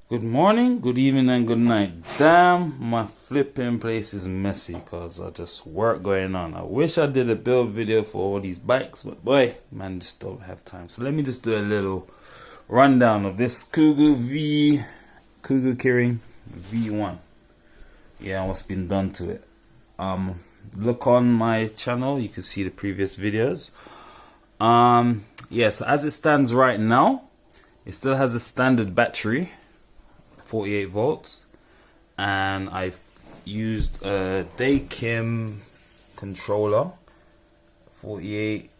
Good morning, good evening, and good night. Damn, my flipping place is messy because I just work going on. I wish I did a build video for all these bikes, but boy, man, just don't have time. So let me just do a little rundown of this Kugoo Kirin V1. Yeah, what's been done to it. Look on my channel, you can see the previous videos. Yes, as it stands right now, it still has a standard battery, 48 volts, and I've used a Daykim controller, 48,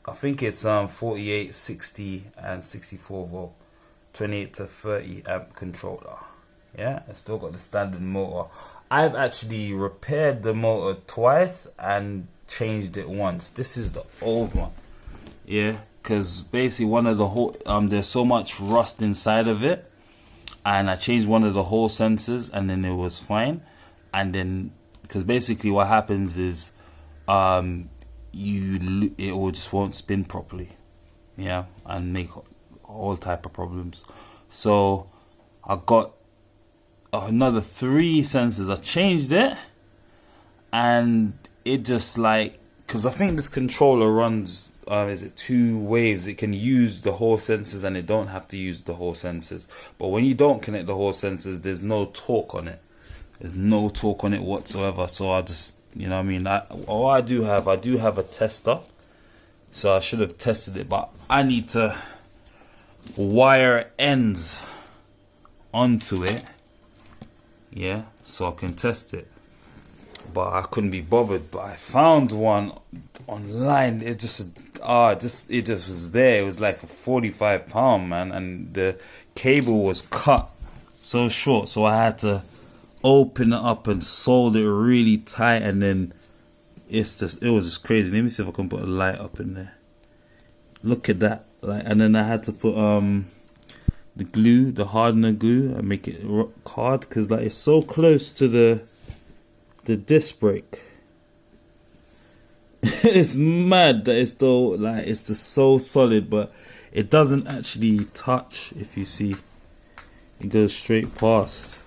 I think it's 48, 60 and 64 volt, 28 to 30 amp controller. Yeah, it's still got the standard motor. I've actually repaired the motor twice and changed it once. This is the old one. Yeah, because basically one of the whole there's so much rust inside of it, and I changed one of the whole sensors and then it was fine. And then because basically what happens is it will just won't spin properly, yeah, and make all type of problems. So I got another 3 sensors. I changed it and it just like, because I think this controller runs is it 2 waves. It can use the whole sensors and it don't have to use the whole sensors. But when you don't connect the whole sensors, there's no torque on it. There's no torque on it whatsoever. So I just, you know what I mean, I do have a tester, so I should have tested it, but I need to wire ends onto it, yeah, so I can test it. But I couldn't be bothered. But I found one online. It just was there. It was like for £45, man, and the cable was cut so short, so I had to open it up and solder it really tight, and then it was just crazy. Let me see if I can put a light up in there. Look at that, like, and then I had to put the glue, the hardener glue, and make it hard because like it's so close to the disc brake. It's mad that it's still like, it's just so solid, but it doesn't actually touch. If you see, it goes straight past.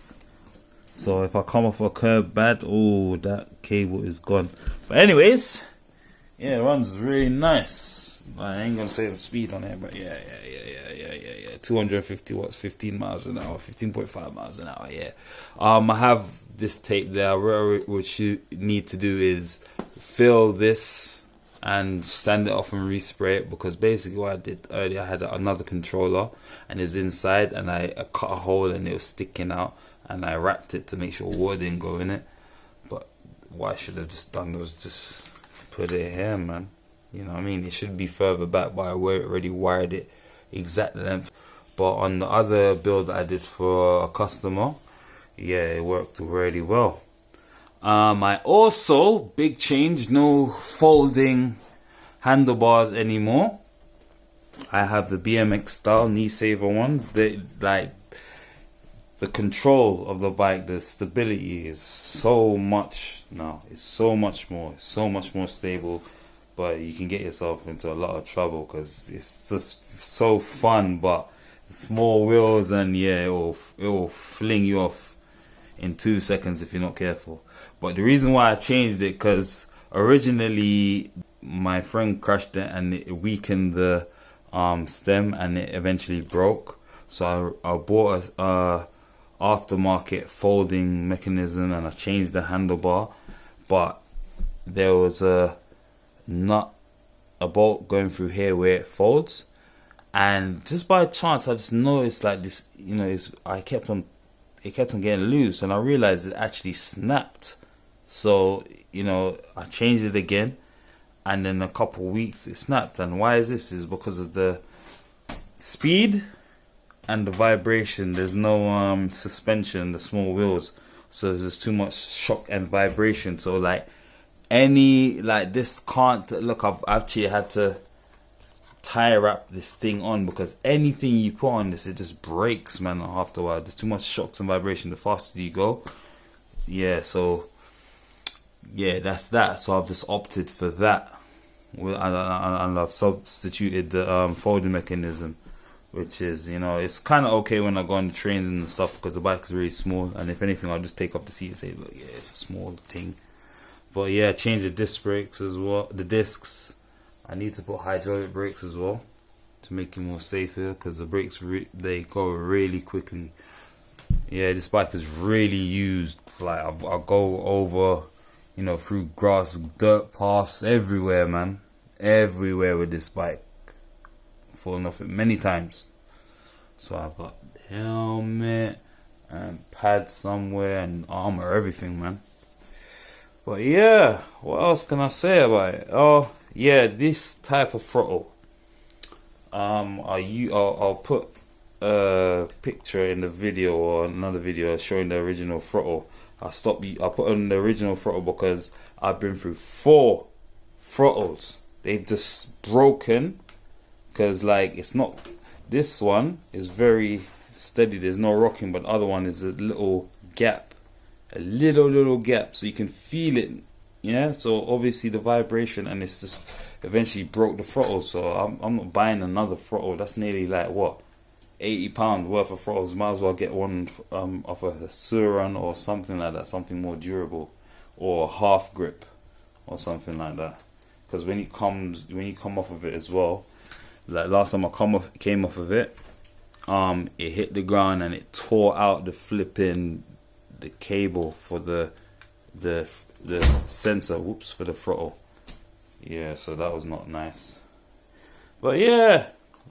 So if I come off a curb bad, oh, that cable is gone. But anyways, yeah, it runs really nice. I ain't gonna say the speed on it, but yeah. 250 watts, 15 miles an hour, 15.5 miles an hour. Yeah. I have this tape there. What you need to do is fill this and sand it off and respray it, because basically what I did earlier, I had another controller and it's inside, and I cut a hole and it was sticking out, and I wrapped it to make sure water didn't go in it. But what I should have just done was just put it here, man. You know what I mean? It should be further back, but I already wired it exact length. But on the other build that I did for a customer, yeah, it worked really well. I also, big change, no folding handlebars anymore. I have the BMX style knee saver ones. They like, the control of the bike, the stability is so much now. It's so much more stable. But you can get yourself into a lot of trouble because it's just so fun. But small wheels, and yeah, it will fling you off in 2 seconds if you're not careful. But the reason why I changed it, because originally my friend crashed it and it weakened the stem and it eventually broke. So I bought a aftermarket folding mechanism and I changed the handlebar, but there was a bolt going through here where it folds, and just by chance I just noticed like this, you know, it kept on getting loose, and I realized it actually snapped. So, you know, I changed it again, and then a couple weeks it snapped. And why is this? Is because of the speed and the vibration. There's no suspension, the small wheels, so there's too much shock and vibration. So like this can't look. I've actually had to tie wrap this thing on, because anything you put on this, it just breaks, man, after a while. There's too much shocks and vibration the faster you go. Yeah, so yeah, that's that. So I've just opted for that, and I've substituted the folding mechanism which is, you know, it's kind of okay when I go on the trains and stuff because the bike is really small, and if anything I'll just take off the seat and say, look, yeah, it's a small thing. But yeah, change the disc brakes as well, the discs. I need to put hydraulic brakes as well to make it more safer, because the brakes they go really quickly. Yeah, this bike is really used. Like I'll go over, you know, through grass, dirt paths, everywhere, man, everywhere with this bike. Fallen off it many times. So I've got helmet and pads somewhere and armor, everything, man. But yeah, what else can I say about it? Oh yeah, this type of throttle. I'll put a picture in the video or another video showing the original throttle. I put on the original throttle because I've been through 4 throttles. They've just broken, because like it's not, this one is very steady, there's no rocking, but the other one is a little gap, a little gap, so you can feel it. Yeah, so obviously the vibration, and it's just eventually broke the throttle. So I'm not buying another throttle. That's nearly like what, £80 worth of throttles. Might as well get one off a Suran or something like that, something more durable, or a half grip or something like that. Because when you come off of it as well, like last time I came off of it, it hit the ground and it tore out the cable for the sensor, for the throttle. Yeah, so that was not nice. But yeah,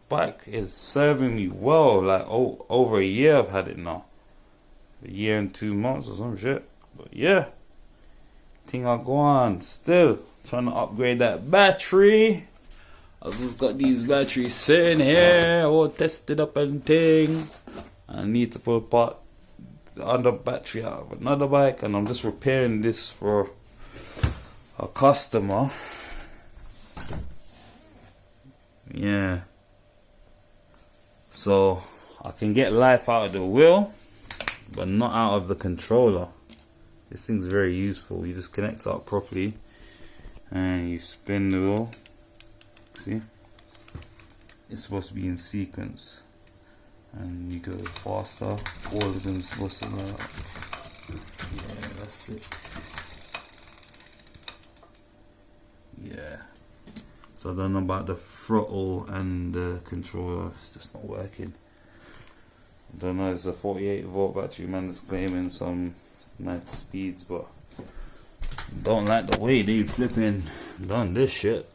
bike is serving me well. Like over a year I've had it now, a year and 2 months or some shit. But yeah, think I'll go on still trying to upgrade that battery. I just got these batteries sitting here all tested up and thing. I need to pull apart the other battery out of another bike, and I'm just repairing this for a customer. Yeah, so I can get life out of the wheel but not out of the controller. This thing's very useful. You just connect it up properly and you spin the wheel. See, it's supposed to be in sequence, and you go faster. All of them supposed to go up. Yeah, that's it. Yeah, so I don't know about the throttle and the controller, it's just not working. I don't know, it's a 48 volt battery, man, is claiming some mad speeds, but don't like the way they flipping done this shit.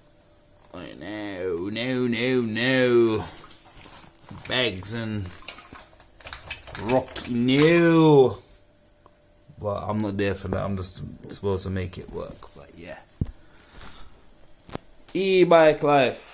Like, no. Bags and rocky, no. But I'm not there for that. I'm just supposed to make it work. But yeah, e-bike life.